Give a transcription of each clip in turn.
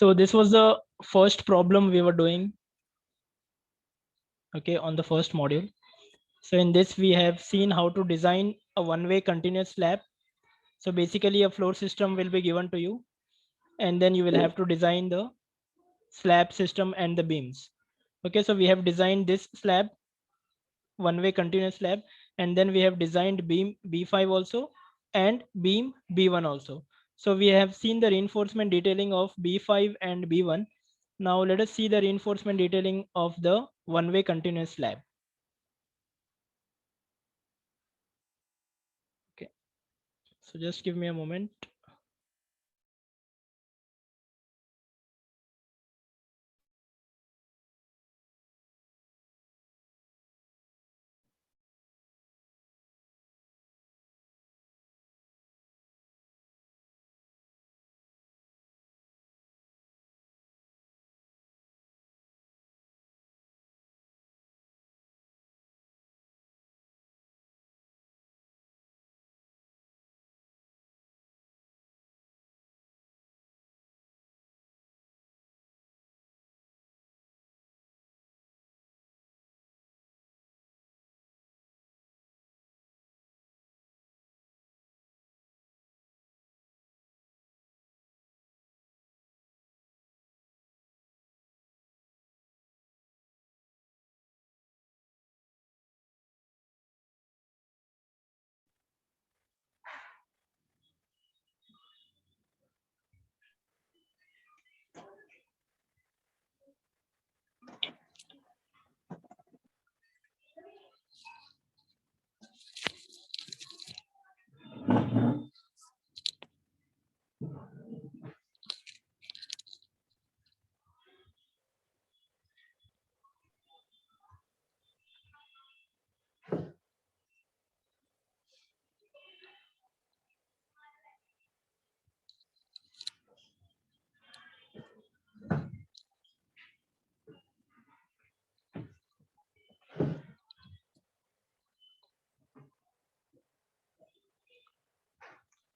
So this was the first problem we were doing, okay, on the first module. So in this we have seen how to design a one-way continuous slab. So basically a floor system will be given to you, and then you will have to design the slab system and the beams. Okay, so we have designed this slab, one-way continuous slab, and then we have designed beam B5 also and beam B1 also. So we have seen the reinforcement detailing of B5 and B1. Now let us see the reinforcement detailing of the one-way continuous slab. Okay, so just give me a moment.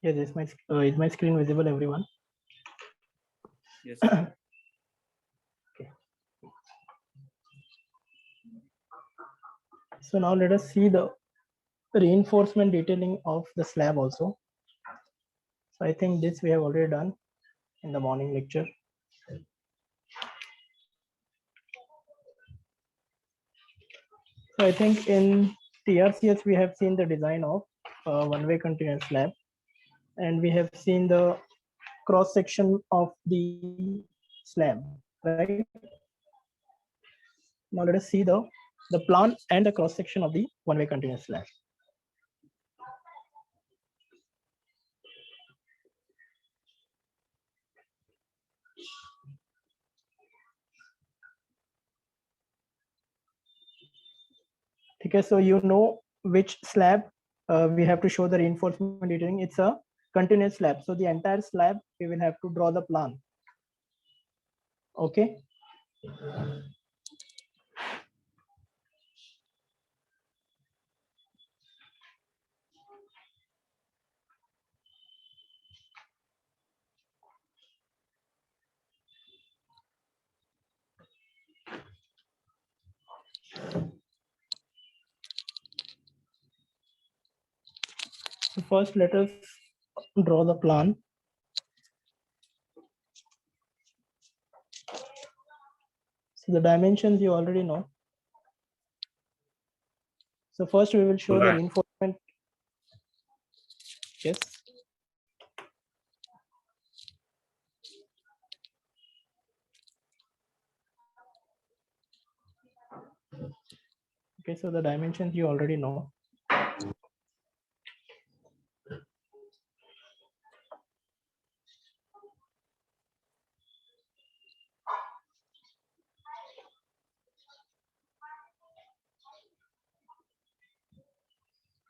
Yes, is my screen visible, everyone? Yes. Okay. So now let us see the reinforcement detailing of the slab also. So I think this we have already done in the morning lecture. So I think in TRCS we have seen the design of one-way continuous slab, and we have seen the cross section of the slab, right? Now let us see the plan and the cross section of the one-way continuous slab. Okay, so you know which slab we have to show the reinforcement detailing. It's a continuous slab, so the entire slab we will have to draw the plan. Okay. So first, let us draw the plan. So the dimensions you already know. So first we will show the reinforcement. Yes. Okay, so the dimensions you already know.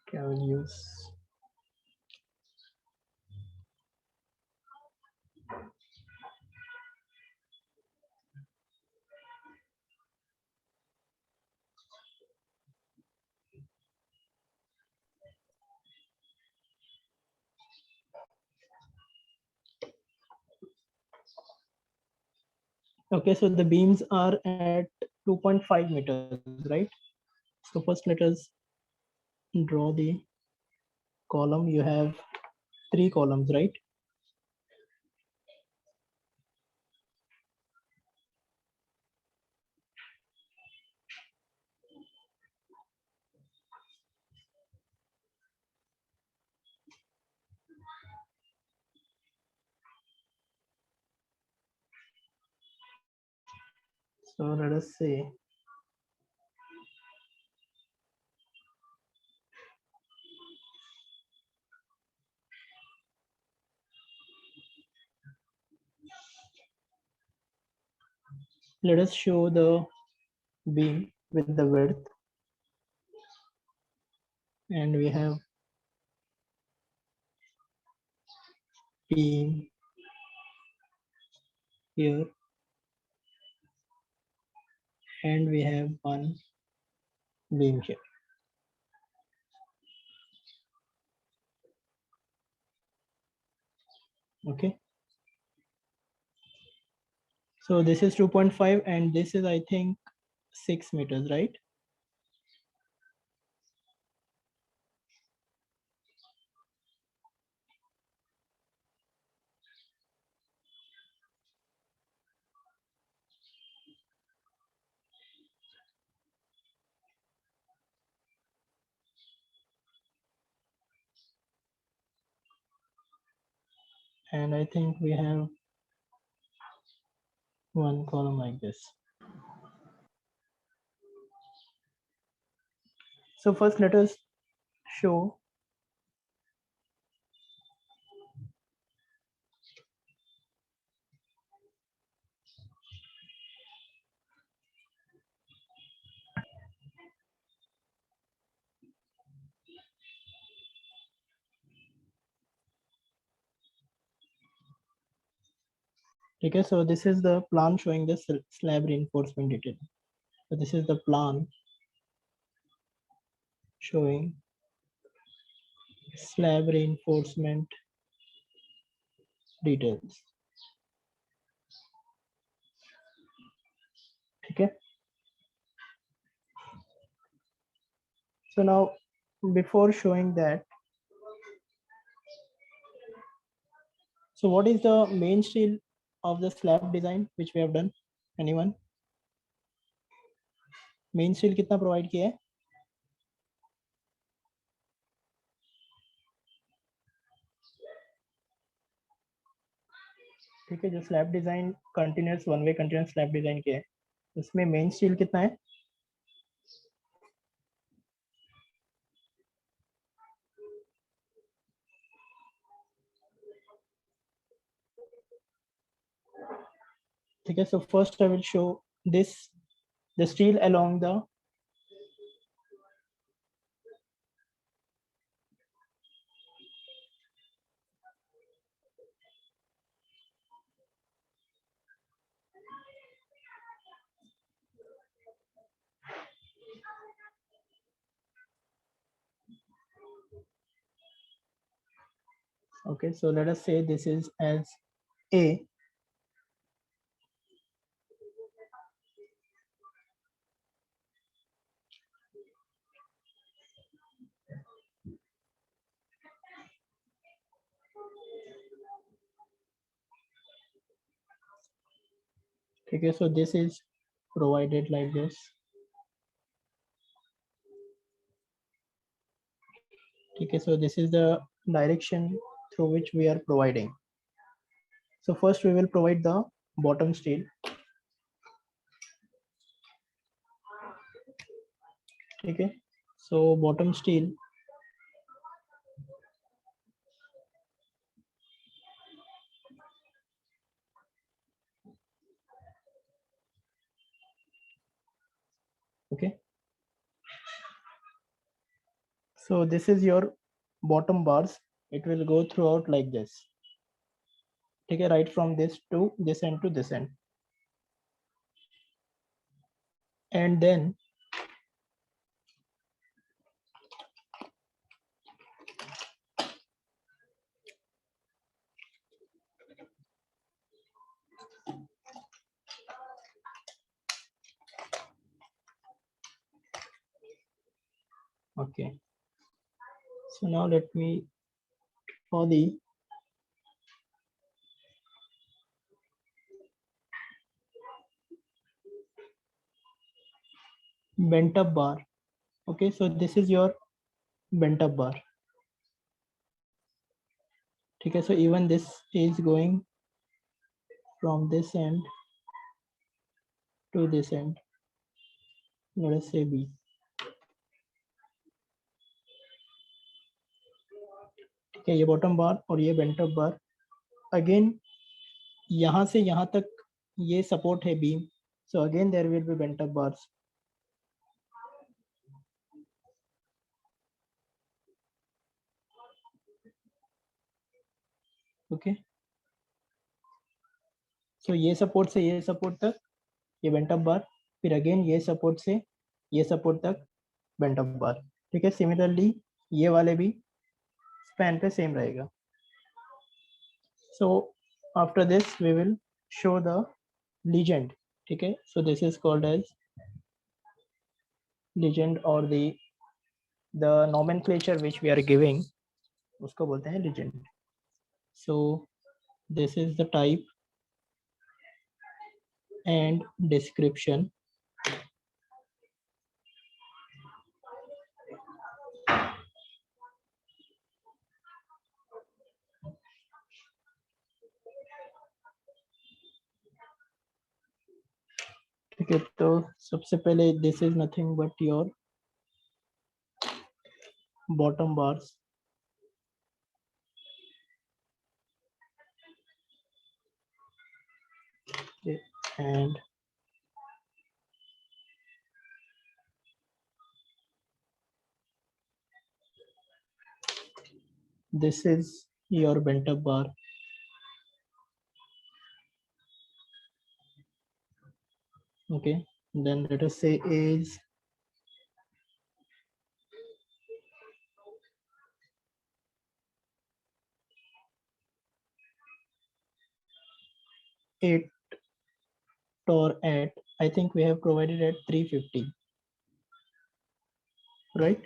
Okay, I will use. Okay, so the beams are at 2.5 meters, right? So first let us draw the column. You have 3 columns, right? So let us say let us show the beam with the width, and we have beam here, and we have one beam here. Okay, so this is 2.5 and this is, I think, 6 meters, right? And I think we have one column like this. So first let us show okay, so this is the plan showing the slab reinforcement detail. So this is the plan showing slab reinforcement details. Okay, so now before showing that, so what is the main steel of the slab design which we have done? Anyone? Main steel कितना provide किया है? ठीक है, जो slab design continuous one way continuous slab design किया है उसमें main steel कितना है? ठीक है, so first I will show this, the steel along the okay, so let us say this is as A. Okay, so this is provided like this. Okay, so this is the direction through which we are providing. So first we will provide the bottom steel. Okay, so bottom steel, okay, so this is your bottom bars. It will go throughout like this. Okay, right from this to this end to this end. And then Okay, so now let me, for the bent up bar. Okay, so this is your bent up bar. Okay, so even this is going from this end to this end. Let us say B. ठीक है, ये bottom बार और ये bent up बार. Again यहाँ से यहाँ तक ये सपोर्ट है beam, so again there will be bent up bars. Okay, so ये सपोर्ट से ये सपोर्ट तक ये बेंट अप बार, फिर अगेन ये सपोर्ट से ये सपोर्ट तक बेंट अप बार. ठीक है, सिमिलरली ये वाले भी स्पैन पे सेम रहेगा. So after this we will show the legend. ठीक है, so this is called as legend or the nomenclature which we are giving, उसको बोलते हैं legend. So this is the type and description. ठीक है, तो सबसे पहले this is nothing but your bottom bars. Okay, and this is your bent up bar. Okay, then let us say is eight or at, I think we have provided at 350, right?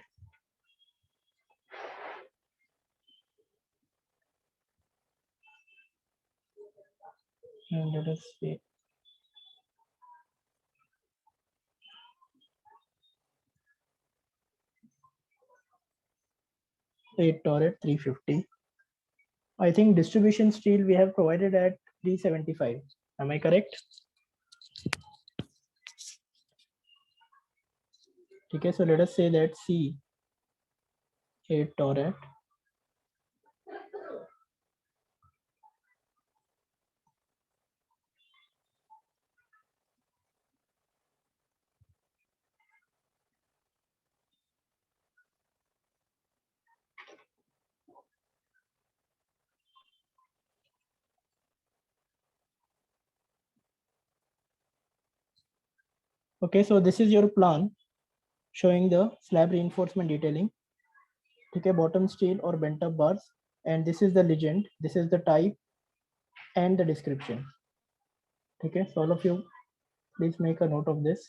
And let us say 8 or at 350. I think distribution steel we have provided at 375. Am I correct? Okay, so let us say that C 8 torret. Okay, so this is your plan showing the slab reinforcement detailing. Okay, bottom steel or bent up bars, and this is the legend, this is the type and the description. Okay, so all of you please make a note of this.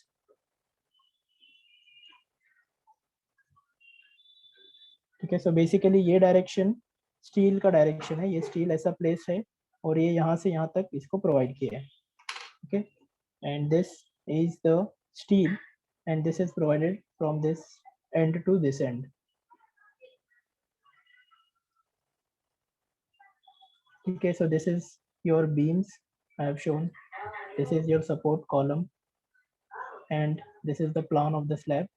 ठीक है, so basically ये direction steel का direction है, ये steel ऐसा place है और ये यहाँ से यहाँ तक इसको प्रोवाइड किया है. Okay, and this is the steel and this is provided from this end to this end. Okay, so this is your beams I have shown, this is your support column, and this is the plan of the slab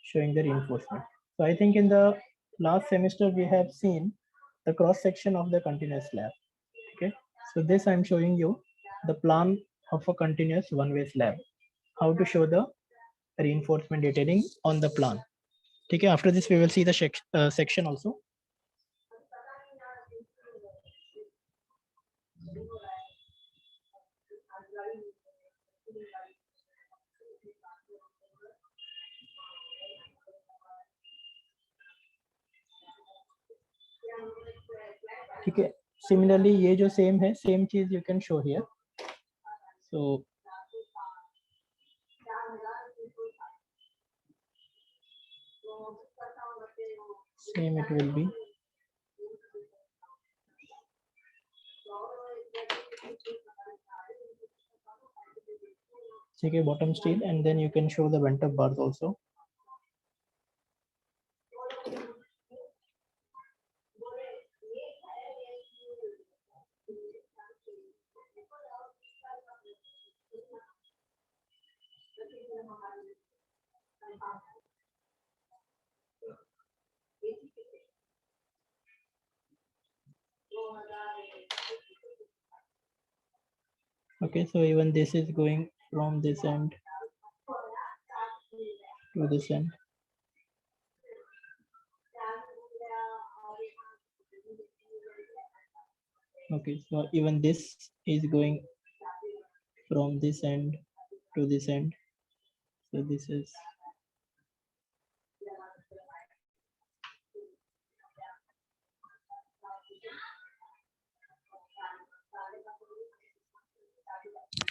showing the reinforcement. So I think in the last semester we have seen the cross section of the continuous slab. Okay, so this I'm showing you the plan of a continuous one-way slab, how to show the reinforcement detailing on the plan. Okay, after this we will see the section also. ठीक है, similarly ये जो same है, same चीज you can show here. So same it will be. Take a bottom steel and then you can show the bent up bars also. Okay, so even this is going from this end to this end. Okay, so even this is going from this end to this end. So this is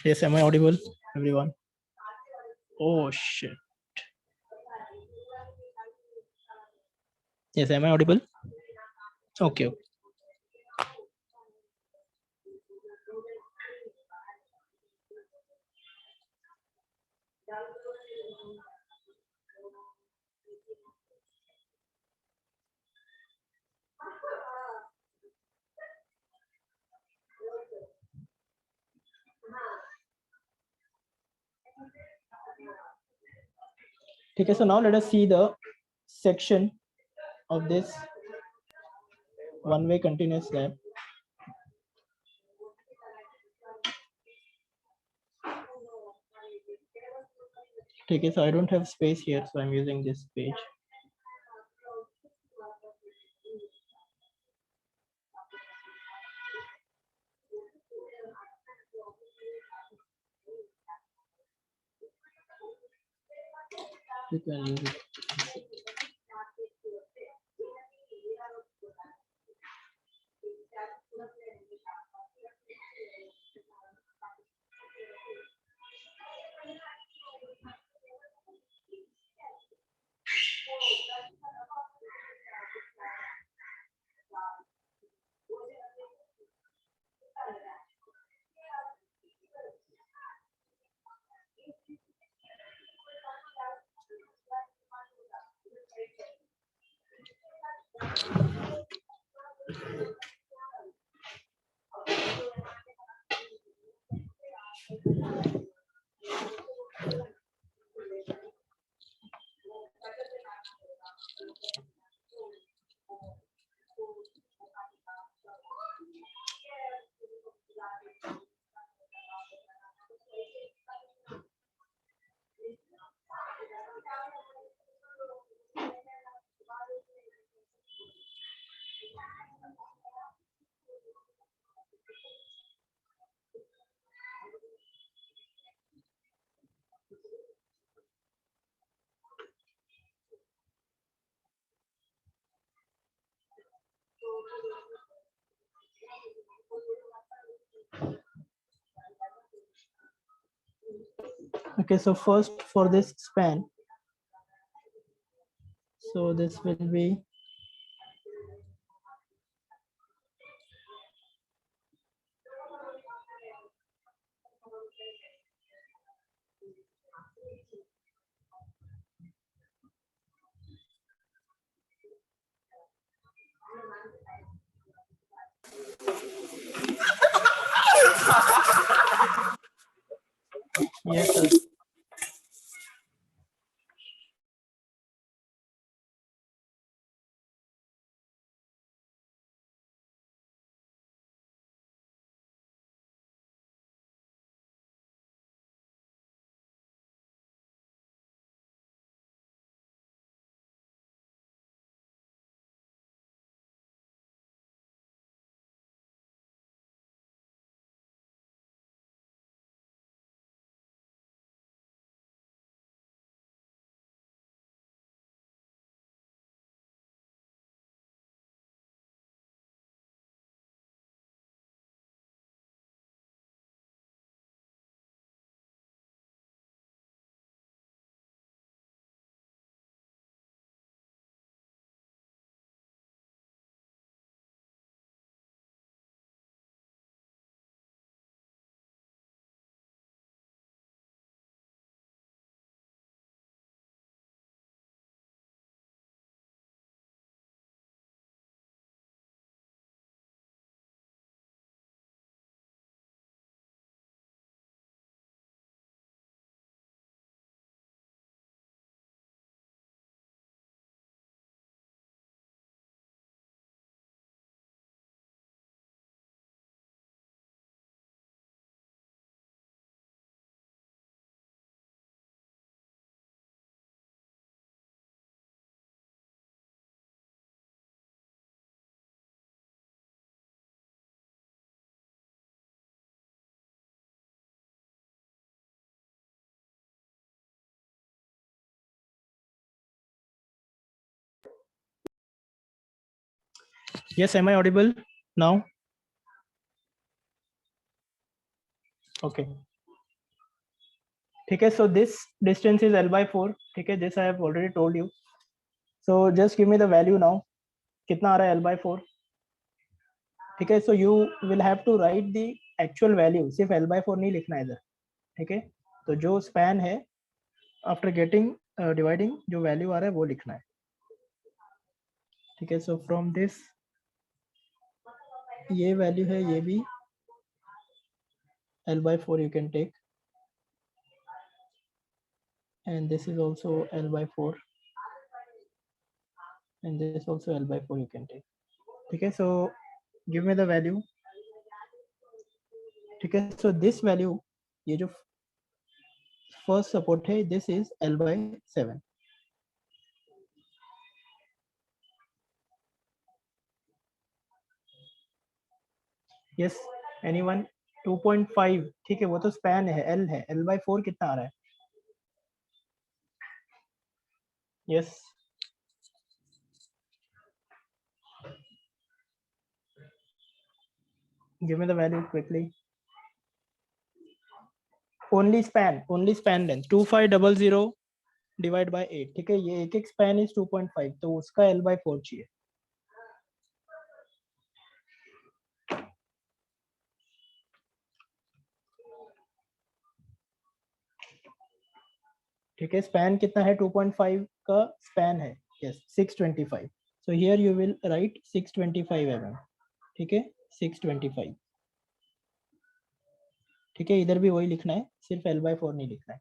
yes, am I audible, everyone? Oh shit. Yes, am I audible? Okay. Okay, so now let us see the section of this one-way continuous slab. Okay, so I don't have space here, so I'm using this page. You can use it. Okay, so first for this span, so this will be yes, sir. Yes, am I audible now? Okay. ठीक है, so this distance is L by 4. ठीक है, this I have already told you. So just give me the value now. कितना आ रहा है L by 4? ठीक है, so you will have to write the actual value. सिर्फ L by 4 नहीं लिखना है इधर. ठीक है, तो जो span है आफ्टर गेटिंग डिवाइडिंग जो वैल्यू आ रहा है वो लिखना है. ठीक है, सो फ्रॉम दिस ये वैल्यू है, ये भी L by 4 you can take, and this is also L by 4, and this also L by 4 you can take. ठीक है, so give me the value. ठीक है, so this value, ये जो फर्स्ट सपोर्ट है, this is L by 7. yes, anyone? 2.5. ठीक है, वो तो स्पैन है, L है. L by 4 कितना आ रहा है? yes, give me the value quickly. only span length 2500 divide by 8. ठीक है, ये एक स्पैन इज 2.5, तो उसका L by 4 चाहिए. ठीक है, स्पैन कितना है? 2.5 का स्पैन है. Yes, 625. So here you will write 625 mm. ठीक है, 625. ठीक है, इधर भी वही लिखना है, सिर्फ L by 4 नहीं लिखना है.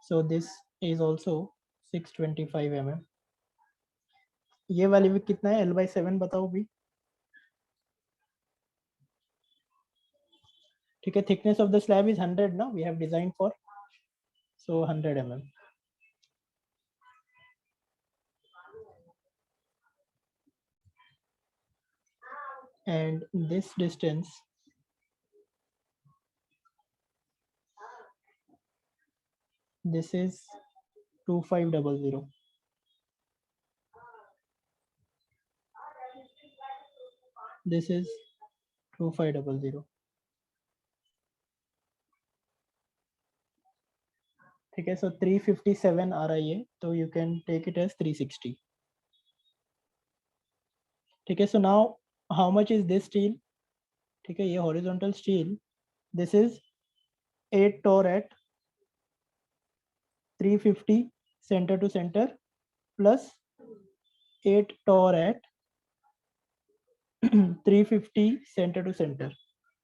सो दिस इज ऑल्सो 625 mm. ये वाली भी कितना है? L by 7 बताओ भी. ठीक है, thickness of the slab is 100 ना, we have design for, so 100 mm. and this distance this is 2500. this is 2500. ठीक है, सो 357 आ रहा है ये, तो you can take it as 360. ठीक है, so now how much is this steel? ठीक है, ये horizontal steel, this is 8 tor at 350 centre to centre plus 8 tor at 350 centre to centre.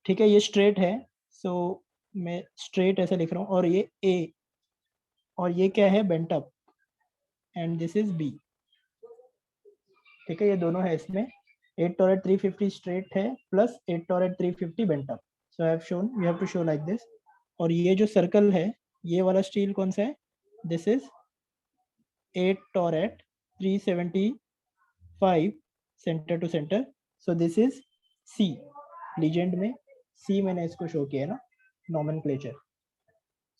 ठीक है, ये स्ट्रेट है, सो मैं स्ट्रेट ऐसे लिख रहा हूँ, और ये A, और ये क्या है? Bent up, and this is B. ठीक है, ये दोनों है इसमें. 8 टोर एट 350 स्ट्रेट है plus 8 tor at 350 bent up. So I have shown, you have to show like this. और ये जो सर्कल है, ये वाला स्टील कौन सा है? This is 8 tor at 375 centre to centre. So this is C. Legend में C मैंने इसको शो किया है ना, nomenclature.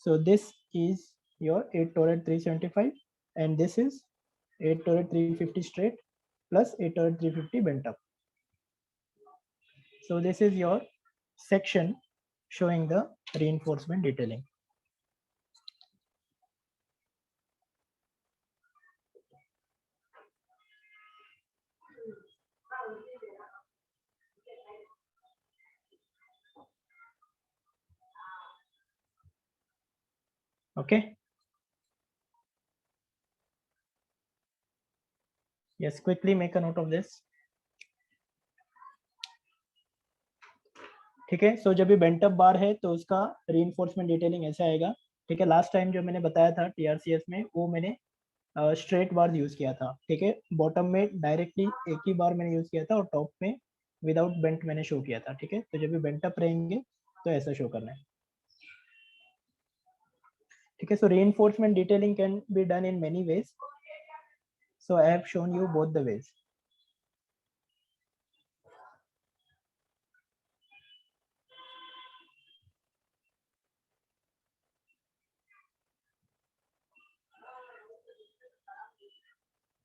So this is your 8 turret 375, and this is 8 turret 350 straight plus 8 turret 350 bent up. So this is your section showing the reinforcement detailing. Okay. Yes, quickly make a note of this. ठीक है, सो जब भी bent up बार है तो उसका reinforcement detailing ऐसा आएगा. ठीक है, लास्ट टाइम जो मैंने बताया था TRCS में, वो मैंने स्ट्रेट बार यूज किया था. ठीक है, बॉटम में डायरेक्टली एक ही बार मैंने यूज किया था, और टॉप में विदाउट बेंट मैंने शो किया था. ठीक है, तो जब भी बेंट अप रहेंगे तो ऐसा शो करना है. ठीक है, so reinforcement detailing can be done in many ways, so I have shown you both the ways.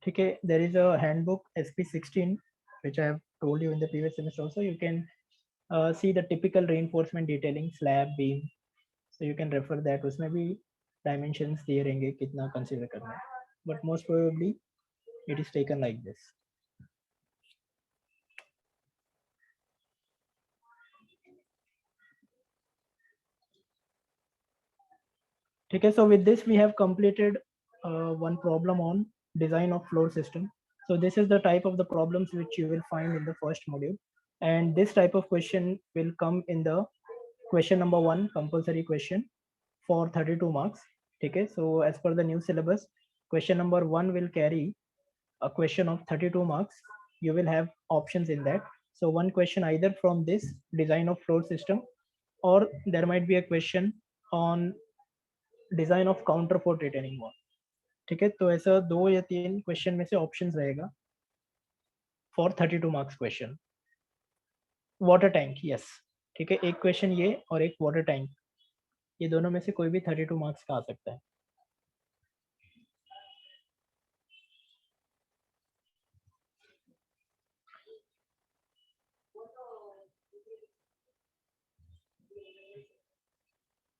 ठीक है, there is a handbook SP16 which I have told you in the previous semester also, you can see the typical reinforcement detailing, slab, beam. So you can refer that. उसमें भी dimensions दिए रहेंगे कितना consider करना है. But most probably it is taken like this. Okay, so with this we have completed one problem on design of floor system. So this is the type of the problems which you will find in the first module, and this type of question will come in the question number 1 compulsory question for 32 marks. Okay, so as per the new syllabus, question number 1 will carry a question of 32 marks. You will have options in that. So one question either from this design of floor system, or there might be a question on design of counter for retaining wall. ठीक है, तो ऐसा 2 या 3 question में से options रहेगा for 32 marks question. Water tank, yes, ठीक है, एक क्वेश्चन ये और एक वाटर टैंक, ये दोनों में से कोई भी 32 मार्क्स का आ सकता है.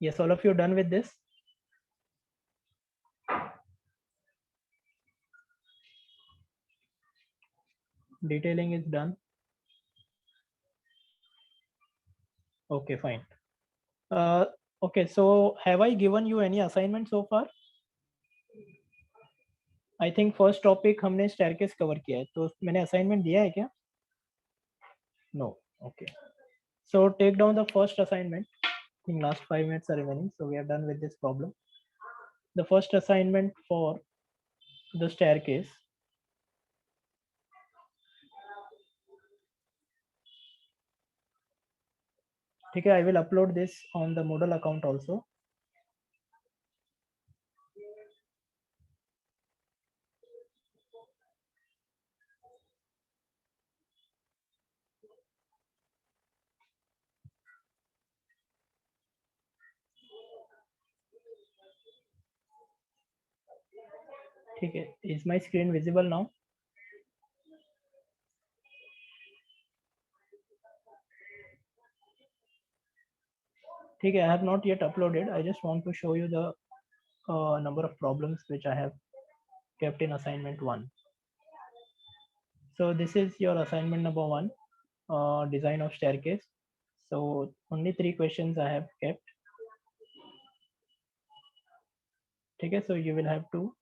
Yes, all of you done with this? Detailing is done. Okay, fine. Okay, so have I given you any assignment so far? I think first topic हमने staircase cover किया है, तो मैंने assignment दिया है क्या? No. Okay. So take down the first assignment. I think last 5 minutes are remaining, so we are done with this problem. The first assignment for the staircase. Okay, I will upload this on the Moodle account also. Okay, is my screen visible now? Okay, I have not yet uploaded. I just want to show you the number of problems which I have kept in assignment 1. So this is your assignment number 1, design of staircase. So only 3 questions I have kept. Okay, so you will have to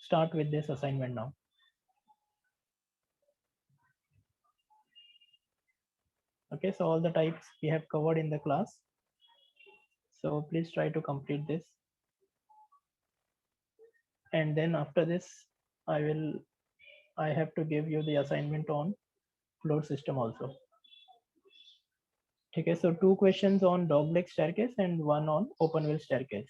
start with this assignment now. Okay, so all the types we have covered in the class. So please try to complete this. And then after this, I have to give you the assignment on floor system also. Okay, so 2 questions on dog leg staircase and 1 on open wheel staircase.